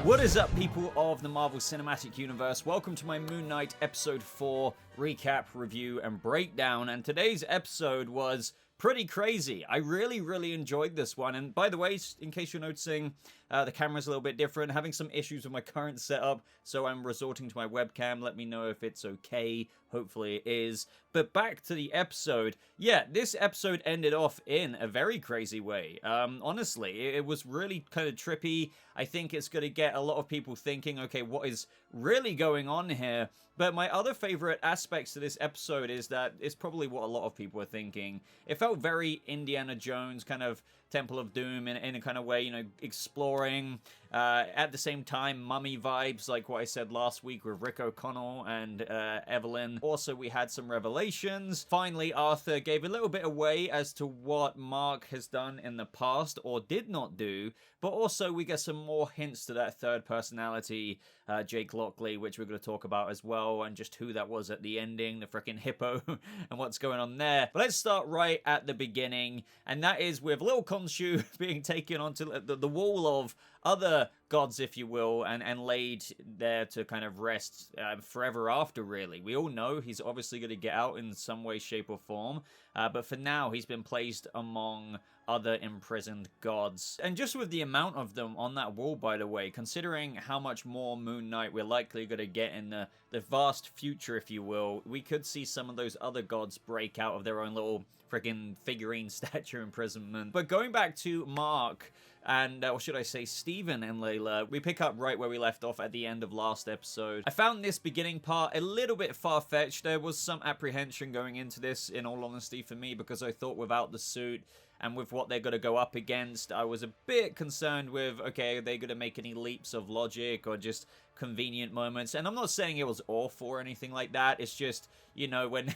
What is up, people of the Marvel Cinematic Universe? Welcome to my Moon Knight Episode 4 recap, review, and breakdown. And today's episode was pretty crazy. I really enjoyed this one. And by the way, in case you're noticing, the camera's a little bit different. Having some issues with my current setup, so I'm resorting to my webcam. Let me know if it's okay. Hopefully it is. But back to the episode. Yeah, this episode ended off in a very crazy way. Honestly, it was really kind of trippy. I think it's going to get a lot of people thinking, okay, what is really going on here? But my other favorite aspects to this episode is that it's probably what a lot of people are thinking. It felt very Indiana Jones, kind of Temple of Doom in a kind of way, you know, exploring. At the same time, mummy vibes, like what I said last week with Rick O'Connell and Evelyn. Also, we had some revelations. Finally, Arthur gave a little bit away as to what Marc has done in the past or did not do. But also, we get some more hints to that third personality, Jake Lockley, which we're going to talk about as well, and just who that was at the ending, the freaking hippo, and what's going on there. But let's start right at the beginning, and that is with little Khonshu being taken onto the wall of other gods, if you will, and laid there to kind of rest forever after, really. We all know he's obviously going to get out in some way, shape, or form, but for now, he's been placed among other imprisoned gods. And just with the amount of them on that wall, by the way, considering how much more Moon Knight we're likely going to get in the vast future, if you will, we could see some of those other gods break out of their own little freaking figurine statue imprisonment. But going back to Marc, and, or should I say Steven and Layla, we pick up right where we left off at the end of last episode. I found this beginning part a little bit far-fetched. There was some apprehension going into this, in all honesty, for me, because I thought without the suit and with what they're going to go up against, I was a bit concerned with, okay, are they going to make any leaps of logic or just convenient moments? And I'm not saying it was awful or anything like that. It's just, you know, when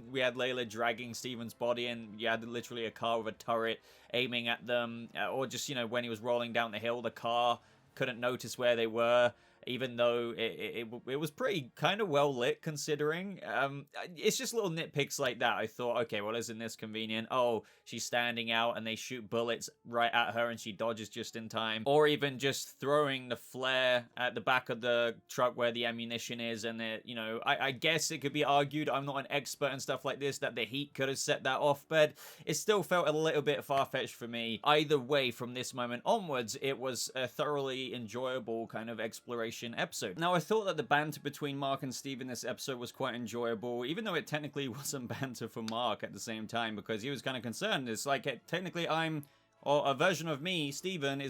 we had Layla dragging Steven's body and you had literally a car with a turret aiming at them, or just, you know, when he was rolling down the hill, the car couldn't notice where they were, even though it was pretty kind of well lit considering. It's just little nitpicks like that. I thought, okay, well, isn't this convenient? Oh, she's standing out and they shoot bullets right at her and she dodges just in time. Or even just throwing the flare at the back of the truck where the ammunition is, and it, you know, I guess it could be argued, I'm not an expert and stuff like this, that the heat could have set that off, but it still felt a little bit far-fetched for me. Either way, from this moment onwards, it was a thoroughly enjoyable kind of exploration episode. Now, I thought that the banter between Marc and Steve in this episode was quite enjoyable, even though it technically wasn't banter for Marc at the same time, because he was kind of concerned. It's like, technically or a version of me, Steven,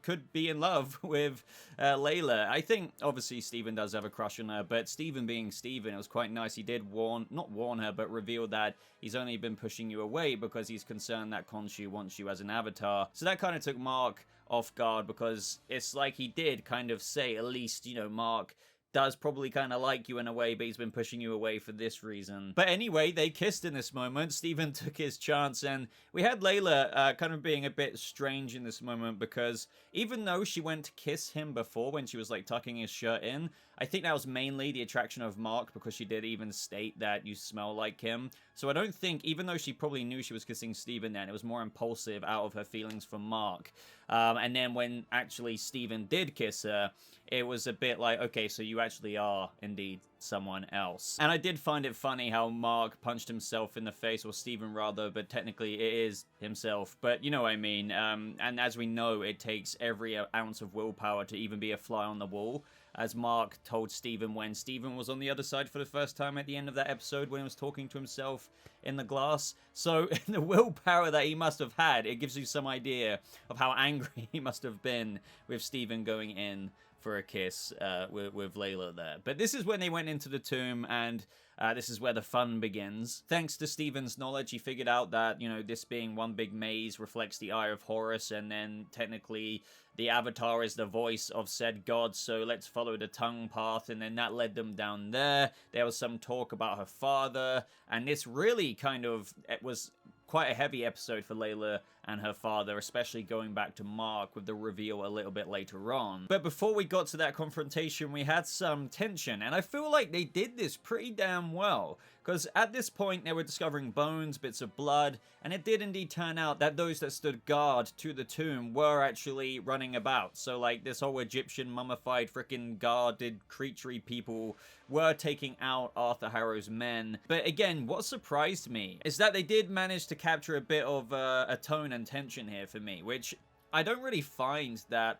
could be in love with Layla. I think, obviously, Steven does have a crush on her, but Steven being Steven, it was quite nice. He did not warn her, but reveal that he's only been pushing you away because he's concerned that Khonshu wants you as an avatar. So that kind of took Marc off guard, because it's like he did kind of say, at least, you know, Marc does probably kind of like you in a way, but he's been pushing you away for this reason. But anyway, they kissed in this moment. Steven took his chance, and we had Layla kind of being a bit strange in this moment, because even though she went to kiss him before when she was like tucking his shirt in, I think that was mainly the attraction of Marc, because she did even state that you smell like him. So I don't think, even though she probably knew she was kissing Steven then, it was more impulsive out of her feelings for Marc. And then when actually Steven did kiss her, it was a bit like, okay, so you actually are indeed someone else. And I did find it funny how Marc punched himself in the face, or Steven rather, but technically it is himself. But you know what I mean. And as we know, it takes every ounce of willpower to even be a fly on the wall, as Marc told Steven when Steven was on the other side for the first time at the end of that episode when he was talking to himself in the glass. So the willpower that he must have had, it gives you some idea of how angry he must have been with Steven going in for a kiss with Layla there. But this is when they went into the tomb, and this is where the fun begins. Thanks to Steven's knowledge, he figured out that, you know, this being one big maze reflects the Eye of Horus, and then technically the Avatar is the voice of said god, so let's follow the tongue path, and then that led them down there. There was some talk about her father, and this really kind of, it was quite a heavy episode for Layla and her father, especially going back to Marc with the reveal a little bit later on. But before we got to that confrontation, we had some tension, and I feel like they did this pretty damn well. because at this point they were discovering bones, bits of blood, and it did indeed turn out that those that stood guard to the tomb were actually running about. So like this whole Egyptian mummified freaking guarded creaturey people were taking out Arthur Harrow's men. But again, what surprised me is that they did manage to capture a bit of a tone and tension here for me, which I don't really find that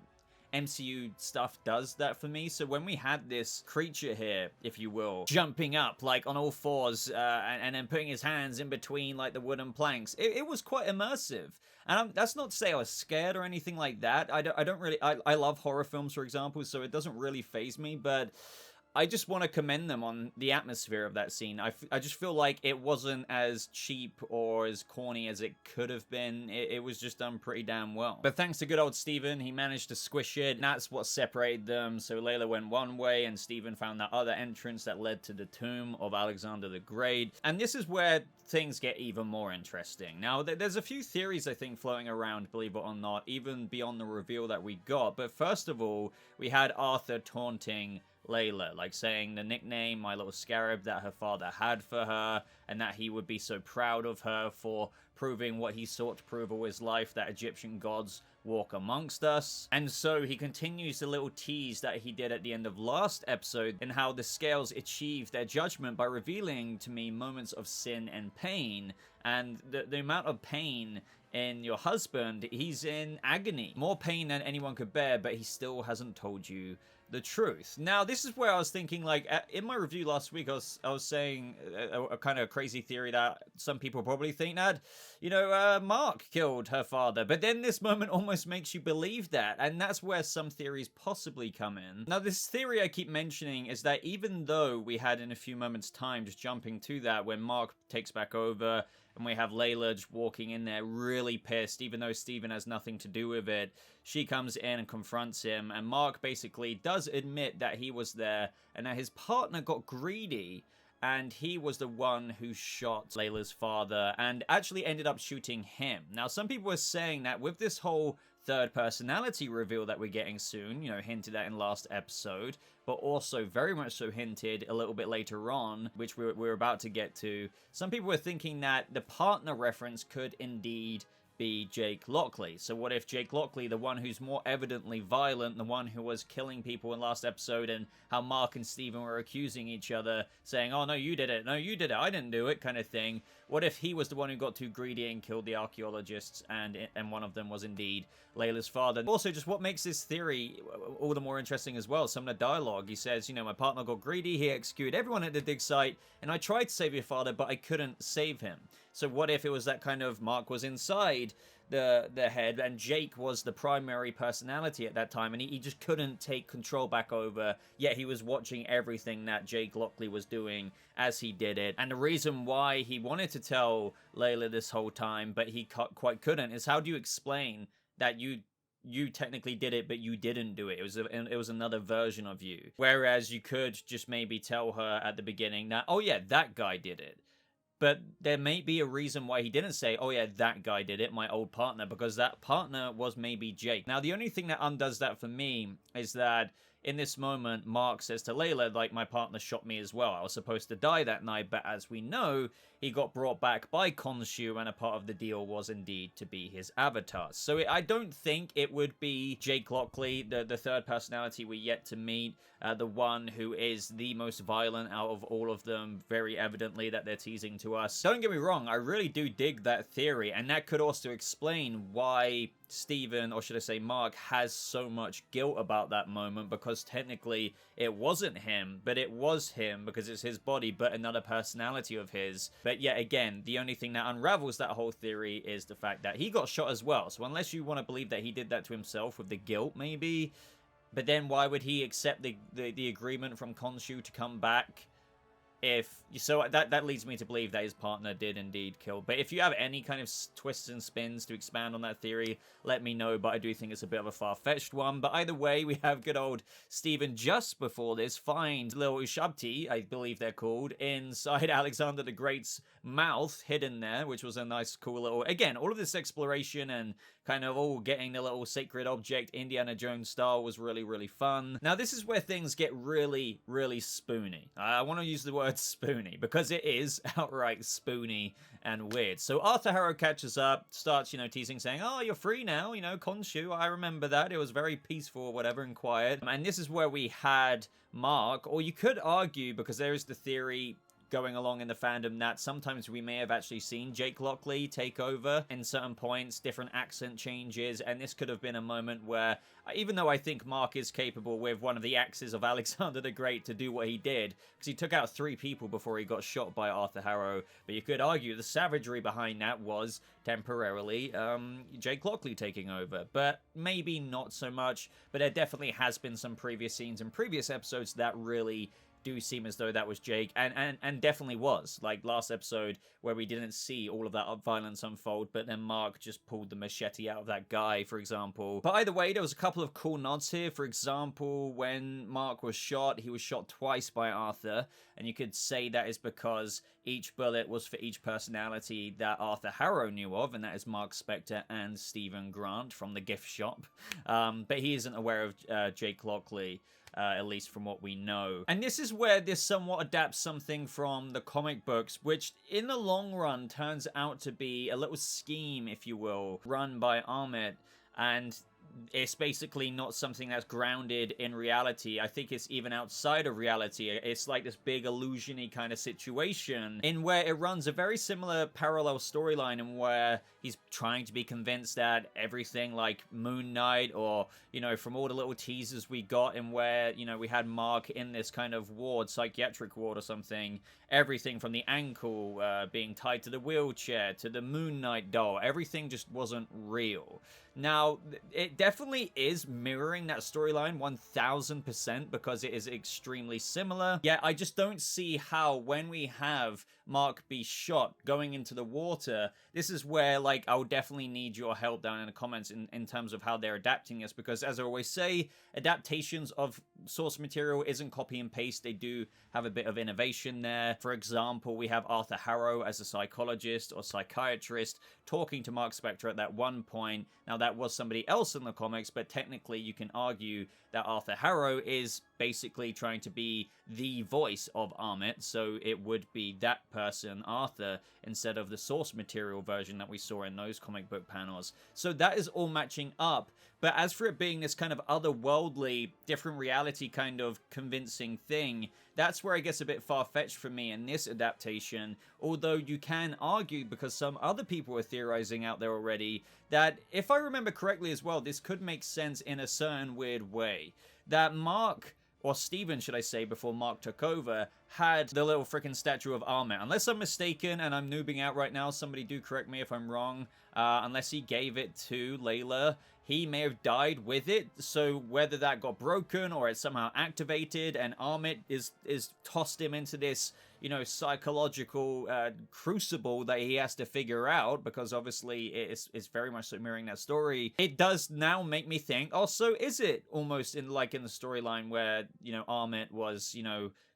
MCU stuff does that for me. So when we had this creature here, if you will, jumping up like on all fours and then putting his hands in between like the wooden planks, it was quite immersive. And that's not to say I was scared or anything like that. I don't really, I love horror films, for example, so it doesn't really faze me, but I just want to commend them on the atmosphere of that scene. I just feel like it wasn't as cheap or as corny as it could have been. It was just done pretty damn well. But thanks to good old Steven, he managed to squish it, and that's what separated them. So Layla went one way, and Steven found that other entrance that led to the tomb of Alexander the Great. And this is where things get even more interesting. Now, there's a few theories, I think, floating around, believe it or not, even beyond the reveal that we got. But first of all, we had Arthur taunting Layla, like saying the nickname My Little Scarab that her father had for her, and that he would be so proud of her for proving what he sought to prove all his life, that Egyptian gods walk amongst us. And so he continues the little tease that he did at the end of last episode, and how the scales achieve their judgment by revealing to me moments of sin and pain, and the amount of pain in your husband, he's in agony, more pain than anyone could bear, but he still hasn't told you the truth. Now, this is where I was thinking, like, in my review last week, I was saying a kind of crazy theory that some people probably think that, you know, Marc killed her father. But then this moment almost makes you believe that, and that's where some theories possibly come in. Now, this theory I keep mentioning is that even though we had in a few moments' time, just jumping to that, when Marc takes back over, and we have Layla just walking in there really pissed, even though Steven has nothing to do with it. She comes in and confronts him, and Marc basically does admit that he was there, and that his partner got greedy, and he was the one who shot Layla's father, and actually ended up shooting him. Now, some people are saying that with this whole third personality reveal that we're getting soon, you know, hinted at in last episode, but also very much so hinted a little bit later on, which we're about to get to. Some people were thinking that the partner reference could indeed be Jake Lockley. So what if Jake Lockley, the one who's more evidently violent, the one who was killing people in last episode, and how Marc and Steven were accusing each other, saying, oh, no, you did it, no, you did it, I didn't do it, kind of thing. What if he was the one who got too greedy and killed the archaeologists, and one of them was indeed Layla's father? Also, just what makes this theory all the more interesting as well, some of the dialogue. He says, you know, my partner got greedy, he executed everyone at the dig site, and I tried to save your father, but I couldn't save him. So what if it was that kind of Marc was inside the head, and Jake was the primary personality at that time, and he just couldn't take control back over, yet he was watching everything that Jake Lockley was doing as he did it. And the reason why he wanted to tell Layla this whole time, but he quite couldn't, is how do you explain that you technically did it, but you didn't do it? It was another version of you. Whereas you could just maybe tell her at the beginning that, oh yeah, that guy did it. But there may be a reason why he didn't say, oh yeah, that guy did it, my old partner, because that partner was maybe Jake. Now, the only thing that undoes that for me is that in this moment, Marc says to Layla, like, my partner shot me as well. I was supposed to die that night, but as we know, he got brought back by Khonshu, and a part of the deal was indeed to be his avatar. So I don't think it would be Jake Lockley, the third personality we're yet to meet, the one who is the most violent out of all of them, very evidently, that they're teasing to us. Don't get me wrong, I really do dig that theory, and that could also explain why Steven, or should I say Marc, has so much guilt about that moment, because technically it wasn't him, but it was him because it's his body, but another personality of his. But yet again, the only thing that unravels that whole theory is the fact that he got shot as well. So unless you want to believe that he did that to himself with the guilt, maybe, but then why would he accept the agreement from Khonshu to come back? So that leads me to believe that his partner did indeed kill. But if you have any kind of twists and spins to expand on that theory, let me know. But I do think it's a bit of a far-fetched one. But either way, we have good old Steven just before this find little Ushabti, I believe they're called, inside Alexander the Great's mouth, hidden there, which was a nice, cool little... Again, all of this exploration and kind of all getting the little sacred object Indiana Jones style was really, really fun. Now, this is where things get really, really spoony. I want to use the word word spoony, because it is outright spoony and weird. So Arthur Harrow catches up, starts, teasing, saying, oh, you're free now, Khonshu, I remember that. It was very peaceful or whatever and quiet. And this is where we had Marc, or you could argue, because there is the theory going along in the fandom that sometimes we may have actually seen Jake Lockley take over in certain points, different accent changes, and this could have been a moment where, even though I think Marc is capable with one of the axes of Alexander the Great to do what he did, because he took out 3 people before he got shot by Arthur Harrow, but you could argue the savagery behind that was temporarily Jake Lockley taking over, but maybe not so much. But there definitely has been some previous scenes in previous episodes that really do seem as though that was Jake, and definitely was, like last episode where we didn't see all of that violence unfold, but then Marc just pulled the machete out of that guy, for example. But either way, there was a couple of cool nods here. For example, when Marc was shot, he was shot twice by Arthur, and you could say that is because each bullet was for each personality that Arthur Harrow knew of, and that is Marc Spector and Stephen Grant from the gift shop. But he isn't aware of Jake Lockley, at least from what we know. And this is where this somewhat adapts something from the comic books, which in the long run turns out to be a little scheme, if you will, run by Armmit, and it's basically not something that's grounded in reality. I think it's even outside of reality. It's like this big illusion-y kind of situation in where it runs a very similar parallel storyline, in where he's trying to be convinced that everything, like Moon Knight, or, from all the little teasers we got, in where, we had Marc in this kind of ward, psychiatric ward or something, everything from the ankle being tied to the wheelchair to the Moon Knight doll, everything just wasn't real. Now, it definitely is mirroring that storyline 1000%, because it is extremely similar. Yet I just don't see how, when we have Marc be shot going into the water, this is where, like, I'll definitely need your help down in the comments in terms of how they're adapting this, because as I always say, adaptations of source material isn't copy and paste. They do have a bit of innovation there. For example, we have Arthur Harrow as a psychologist or psychiatrist talking to Marc Spector at that one point. Now, that was somebody else in the comics, but technically you can argue that Arthur Harrow is basically trying to be the voice of Armmit, so it would be that person, Arthur, instead of the source material version that we saw in those comic book panels. So that is all matching up. But as for it being this kind of otherworldly, different reality kind of convincing thing, that's where it gets a bit far-fetched for me in this adaptation. Although you can argue, because some other people are theorizing out there already, that if I remember correctly as well, this could make sense in a certain weird way. That Marc, or Stephen, should I say, before Marc took over, had the little freaking statue of Armmit. Unless I'm mistaken, and I'm noobing out right now, somebody do correct me if I'm wrong, unless he gave it to Layla, he may have died with it. So whether that got broken or it's somehow activated, and Armmit is tossed him into this, psychological crucible that he has to figure out, because obviously it's very much so mirroring that story. It does now make me think, also, is it almost in the storyline where, Armmit was,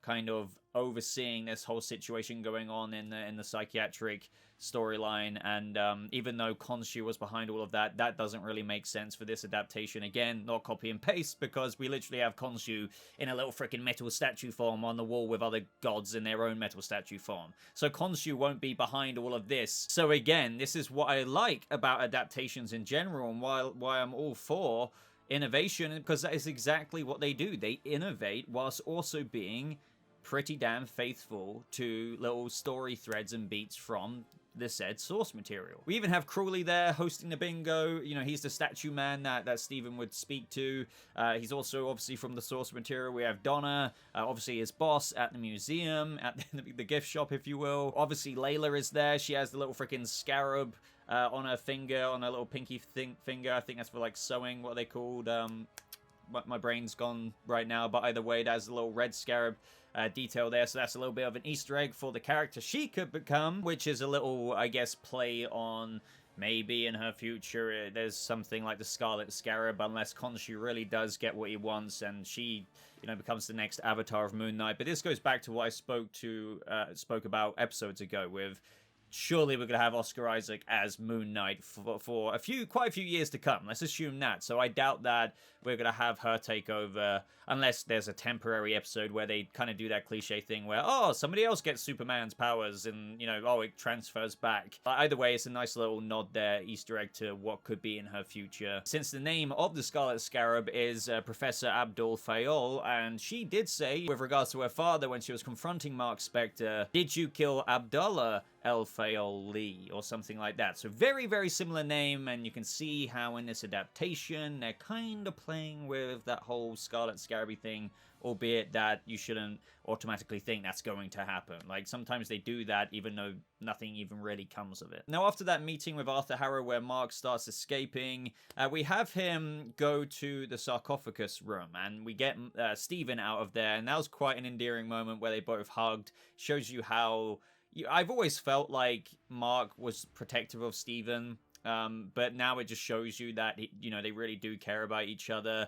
kind of overseeing this whole situation going on in the psychiatric storyline, and even though Khonshu was behind all of that, that doesn't really make sense for this adaptation. Again, not copy and paste, because we literally have Khonshu in a little freaking metal statue form on the wall with other gods in their own metal statue form. So Khonshu won't be behind all of this. So again, this is what I like about adaptations in general, and why I'm all for innovation, because that is exactly what they do. They innovate whilst also being pretty damn faithful to little story threads and beats from the said source material. We even have Crawley there hosting the bingo. He's the statue man that Stephen would speak to. He's also obviously from the source material. We have Donna, obviously his boss at the museum, at the gift shop, if you will. Obviously Layla is there. She has the little freaking scarab on her finger, on her little pinky finger. I think that's for like sewing, what are they called? My brain's gone right now, but either way, there's a little red scarab detail there, so that's a little bit of an Easter egg for the character she could become, which is a little, I guess, play on maybe in her future there's something like the Scarlet Scarab, unless Khonshu really does get what he wants and she, becomes the next avatar of Moon Knight. But this goes back to what I spoke about episodes ago with surely we're going to have Oscar Isaac as Moon Knight for quite a few years to come. Let's assume that. So I doubt that we're going to have her take over unless there's a temporary episode where they kind of do that cliche thing where, oh, somebody else gets Superman's powers and, you know, oh, it transfers back. But either way, it's a nice little nod there, Easter egg to what could be in her future. Since the name of the Scarlet Scarab is Professor Abdul Fayol, and she did say, with regards to her father when she was confronting Marc Spector, did you kill Abdullah El Fayol Lee, or something like that. So very, very similar name, and you can see how in this adaptation they're kind of playing with that whole Scarlet Scarabby thing, albeit that you shouldn't automatically think that's going to happen. Like, sometimes they do that even though nothing even really comes of it. Now, after that meeting with Arthur Harrow where Marc starts escaping, we have him go to the sarcophagus room, and we get Stephen out of there, and that was quite an endearing moment where they both hugged. Shows you how... I've always felt like Marc was protective of Stephen, but now it just shows you that, you know, they really do care about each other.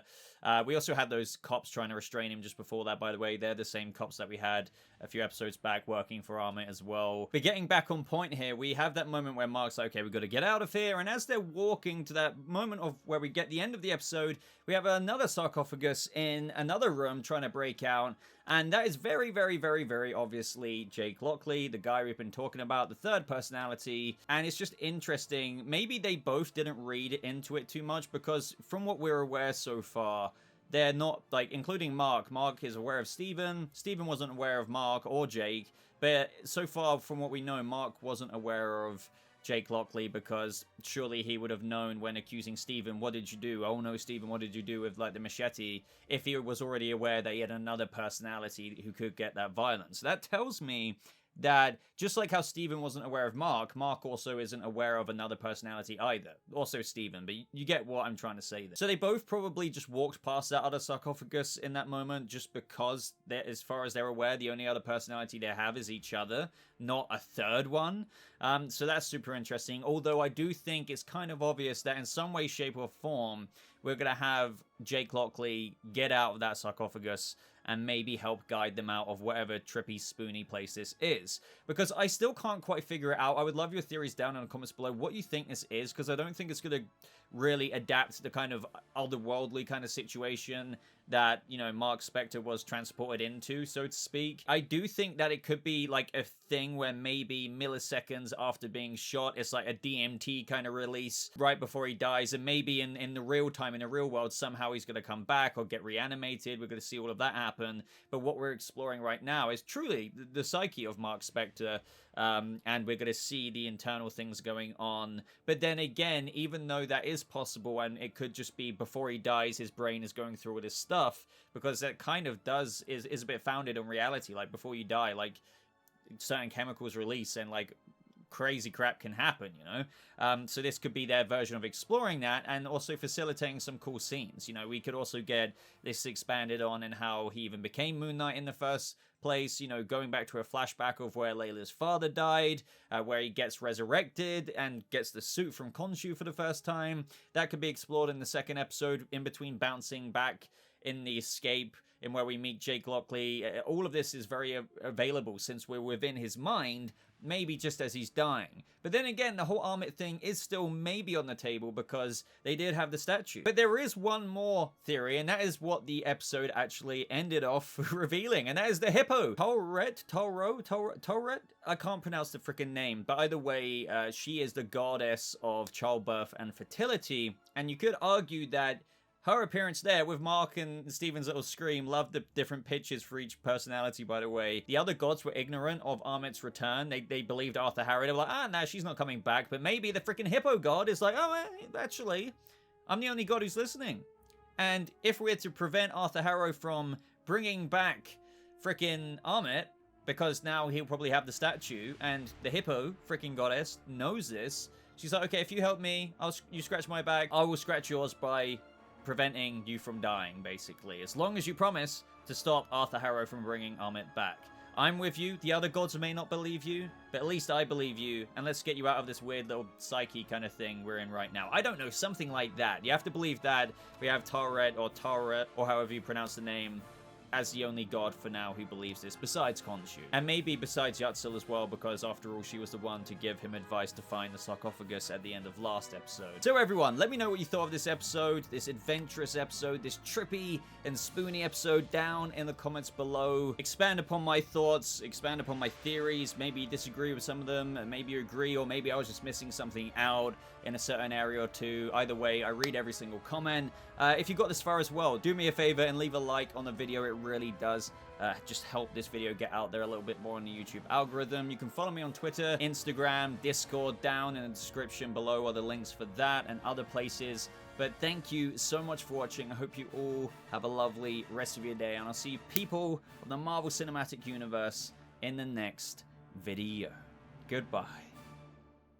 We also had those cops trying to restrain him just before that, by the way. They're the same cops that we had a few episodes back working for Armmit as well. But getting back on point here, we have that moment where Marc's like, okay, we've got to get out of here. And as they're walking to that moment of where we get the end of the episode, we have another sarcophagus in another room trying to break out. And that is very, very, very, very obviously Jake Lockley, the guy we've been talking about, the third personality. And it's just interesting. Maybe they both didn't read into it too much, because from what we're aware so far, they're not, like, including Marc. Marc is aware of Stephen. Stephen wasn't aware of Marc or Jake. But so far, from what we know, Marc wasn't aware of Jake Lockley, because surely he would have known when accusing Stephen, what did you do? Oh no, Stephen, what did you do with, like, the machete? If he was already aware that he had another personality who could get that violence. That tells me that just like how Stephen wasn't aware of Marc, Marc also isn't aware of another personality either. Also Stephen, but you get what I'm trying to say there. So they both probably just walked past that other sarcophagus in that moment just because, as far as they're aware, the only other personality they have is each other, not a third one. So that's super interesting. Although I do think it's kind of obvious that in some way, shape, or form, we're going to have Jake Lockley get out of that sarcophagus and maybe help guide them out of whatever trippy, spoony place this is. Because I still can't quite figure it out. I would love your theories down in the comments below what you think this is, because I don't think it's going to really adapt to the kind of otherworldly kind of situation that, you know, Marc Spector was transported into, so to speak. I do think that it could be like a thing where maybe milliseconds after being shot, it's like a DMT kind of release right before he dies, and maybe in the real time, in the real world, somehow he's going to come back or get reanimated. We're going to see all of that happen. But what we're exploring right now is truly the psyche of Marc Spector, and we're going to see the internal things going on. But then again, even though that is possible, and it could just be before he dies, his brain is going through all this stuff, because that kind of is a bit founded on reality. Like, before you die, like, certain chemicals release and, like, crazy crap can happen, you know? So this could be their version of exploring that, and also facilitating some cool scenes. You know, we could also get this expanded on and how he even became Moon Knight in the first place, you know, going back to a flashback of where Layla's father died, where he gets resurrected and gets the suit from Khonshu for the first time. That could be explored in the second episode, in between bouncing back in the escape, in where we meet Jake Lockley. All of this is very available since we're within his mind, maybe just as he's dying. But then again, the whole Armmit thing is still maybe on the table because they did have the statue. But there is one more theory, and that is what the episode actually ended off revealing, and that is the hippo. Tolret? I can't pronounce the freaking name, but either way, she is the goddess of childbirth and fertility, and you could argue that her appearance there with Marc and Stephen's little scream, loved the different pitches for each personality, by the way. The other gods were ignorant of Armmit's return. They believed Arthur Harrow. They were like, nah, she's not coming back. But maybe the freaking hippo god is like, oh, actually, I'm the only god who's listening. And if we're to prevent Arthur Harrow from bringing back freaking Armmit, because now he'll probably have the statue, and the hippo, freaking goddess, knows this, she's like, okay, if you help me, you scratch my back, I will scratch yours by preventing you from dying, basically. As long as you promise to stop Arthur Harrow from bringing Armmit back. I'm with you. The other gods may not believe you, but at least I believe you, and let's get you out of this weird little psyche kind of thing we're in right now. I don't know, something like that. You have to believe that we have Tauret, or however you pronounce the name, as the only god for now who believes this, besides Khonshu. And maybe besides Yatzil as well, because after all, she was the one to give him advice to find the sarcophagus at the end of last episode. So everyone, let me know what you thought of this episode, this adventurous episode, this trippy and spoony episode down in the comments below. Expand upon my thoughts, expand upon my theories, maybe you disagree with some of them, maybe you agree, or maybe I was just missing something out in a certain area or two. Either way, I read every single comment. If you got this far as well, do me a favor and leave a like on the video. It really does just help this video get out there a little bit more on the YouTube algorithm. You can follow me on Twitter, Instagram, Discord. Down in the description below are the links for that and other places. But thank you so much for watching. I hope you all have a lovely rest of your day, and I'll see you people of the Marvel Cinematic Universe in the next video. Goodbye.